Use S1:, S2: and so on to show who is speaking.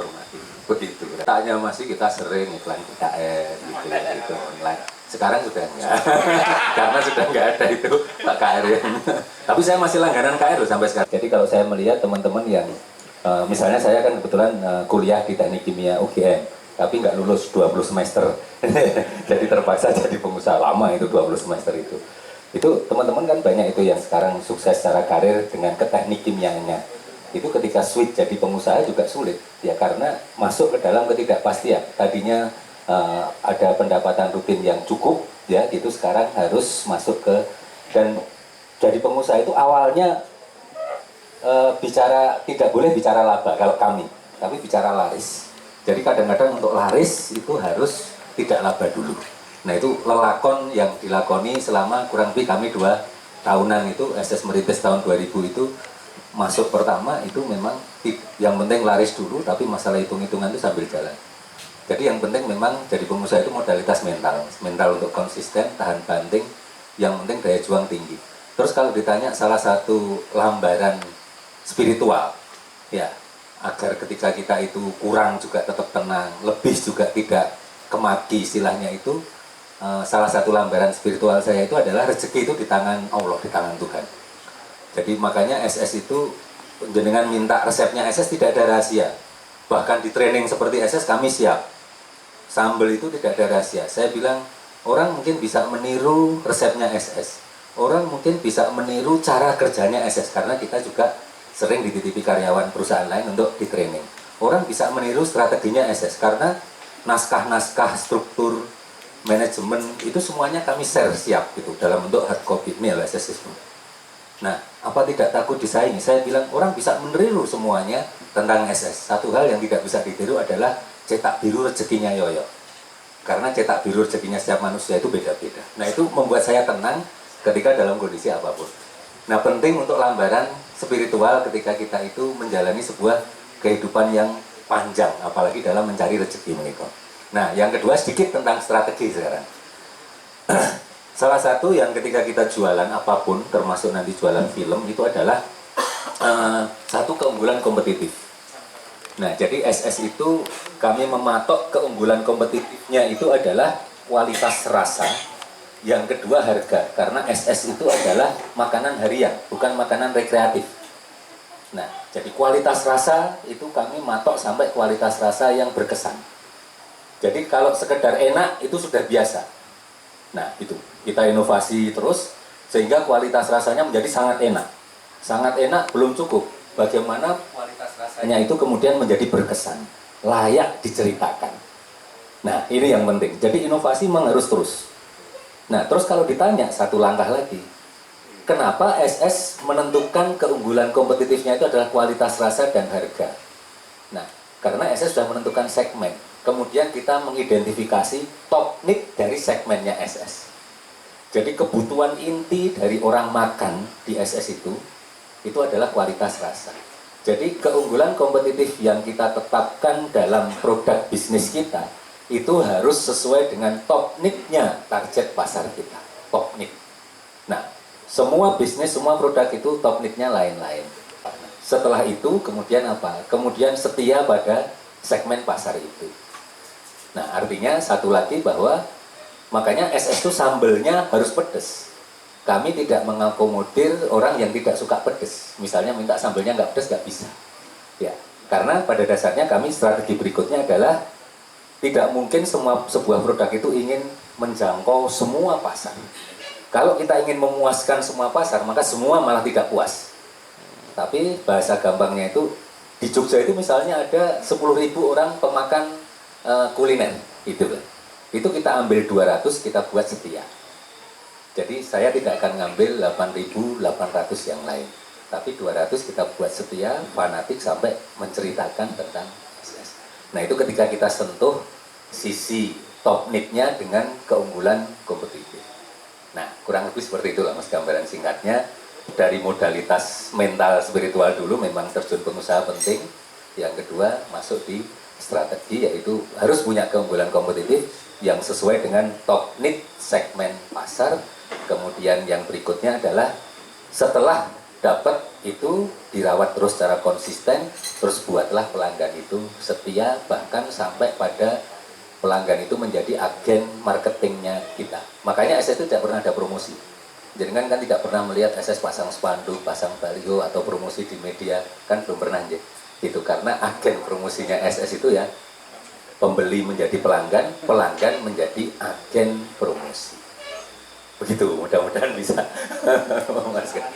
S1: dihormati. Begitu. Tanya masih kita sering iklan KKR gitu online. Sekarang sudah enggak, karena sudah enggak ada itu Pak KR yang. Tapi saya masih langganan KR loh sampai sekarang. Jadi kalau saya melihat teman-teman yang, misalnya saya kan kebetulan kuliah di Teknik Kimia UGM, tapi nggak lulus 20 semester, jadi terpaksa jadi pengusaha lama itu 20 semester itu. Itu teman-teman kan banyak itu yang sekarang sukses secara karir dengan ke teknik kimianya. Itu ketika switch jadi pengusaha juga sulit, ya karena masuk ke dalam ketidakpastian. Tadinya ada pendapatan rutin yang cukup, ya itu sekarang harus masuk ke, dan jadi pengusaha itu awalnya bicara tidak boleh bicara laba kalau kami, tapi bicara laris. Jadi kadang-kadang untuk laris itu harus tidak laba dulu. Nah itu lelakon yang dilakoni selama kurang lebih kami 2 tahunan itu, SS Merintis tahun 2000 itu masuk pertama itu memang yang penting laris dulu, tapi masalah hitung-hitungan itu sambil jalan. Jadi yang penting memang jadi pengusaha itu modalitas mental untuk konsisten, tahan banting, yang penting daya juang tinggi. Terus kalau ditanya salah satu lambaran spiritual, ya agar ketika kita itu kurang juga tetap tenang, lebih juga tidak kemaki istilahnya itu, salah satu lambaran spiritual saya itu adalah rezeki itu di tangan Allah, di tangan Tuhan. Jadi makanya SS itu jenengan minta resepnya SS tidak ada rahasia. Bahkan di training seperti SS kami siap. Sambal itu tidak ada rahasia. Saya bilang orang mungkin bisa meniru resepnya SS. Orang mungkin bisa meniru cara kerjanya SS karena kita juga sering dititipi karyawan perusahaan lain untuk di training. Orang bisa meniru strateginya SS karena naskah-naskah struktur manajemen itu semuanya kami share siap gitu dalam bentuk hard copy mail SS itu. Nah, apa tidak takut disaingi? Saya bilang orang bisa meniru semuanya tentang SS. Satu hal yang tidak bisa ditiru adalah cetak biru rezekinya Yoyo. Karena cetak biru rezekinya setiap manusia itu beda-beda. Nah, itu membuat saya tenang ketika dalam kondisi apapun. Nah, penting untuk lambaran spiritual ketika kita itu menjalani sebuah kehidupan yang panjang, apalagi dalam mencari rezeki mereka. Nah, yang kedua sedikit tentang strategi sekarang. Salah satu yang ketika kita jualan apapun, termasuk nanti jualan film, itu adalah satu keunggulan kompetitif. Nah, jadi SS itu kami mematok keunggulan kompetitifnya itu adalah kualitas rasa, yang kedua harga, karena SS itu adalah makanan harian, bukan makanan rekreatif. Nah, jadi kualitas rasa itu kami matok sampai kualitas rasa yang berkesan. Jadi kalau sekedar enak itu sudah biasa. Nah, itu kita inovasi terus sehingga kualitas rasanya menjadi sangat enak. Sangat enak belum cukup. Bagaimana kualitas rasanya itu kemudian menjadi berkesan, layak diceritakan. Nah, ini yang penting. Jadi inovasi memang harus terus. Nah, terus kalau ditanya satu langkah lagi, kenapa SS menentukan keunggulan kompetitifnya itu adalah kualitas rasa dan harga? Nah, karena SS sudah menentukan segmen. Kemudian kita mengidentifikasi top need dari segmennya SS. Jadi kebutuhan inti dari orang makan di SS itu adalah kualitas rasa. Jadi keunggulan kompetitif yang kita tetapkan dalam produk bisnis kita itu harus sesuai dengan top need-nya target pasar kita, top need. Nah, semua bisnis, semua produk itu top need-nya lain-lain. Setelah itu kemudian apa? Kemudian setia pada segmen pasar itu. Nah, artinya satu lagi bahwa makanya SS itu sambelnya harus pedas. Kami tidak mengakomodir orang yang tidak suka pedas. Misalnya minta sambelnya nggak pedas, nggak bisa. Ya, karena pada dasarnya kami strategi berikutnya adalah tidak mungkin sebuah produk itu ingin menjangkau semua pasar. Kalau kita ingin memuaskan semua pasar, maka semua malah tidak puas. Tapi bahasa gampangnya itu, di Jogja itu misalnya ada 10.000 orang pemakan kuliner. Itu kita ambil 200, kita buat setia. Jadi saya tidak akan ngambil 8.800 yang lain. Tapi 200 kita buat setia, fanatik sampai menceritakan tentang SS. Nah itu ketika kita sentuh sisi top need-nya dengan keunggulan kompetitif. Nah kurang lebih seperti itulah mas gambaran singkatnya. Dari modalitas mental spiritual dulu memang terjun pengusaha penting. Yang kedua masuk di strategi, yaitu harus punya keunggulan kompetitif yang sesuai dengan top need segmen pasar. Kemudian yang berikutnya adalah setelah dapat itu dirawat terus secara konsisten, terus buatlah pelanggan itu setia, bahkan sampai pada pelanggan itu menjadi agen marketingnya kita. Makanya SS itu tidak pernah ada promosi. Jadi kan tidak pernah melihat SS pasang spanduk, pasang baliho atau promosi di media, kan belum pernah ya. Itu karena agen promosinya SS itu ya pembeli menjadi pelanggan, pelanggan menjadi agen promosi. Begitu, mudah-mudahan bisa memuaskan.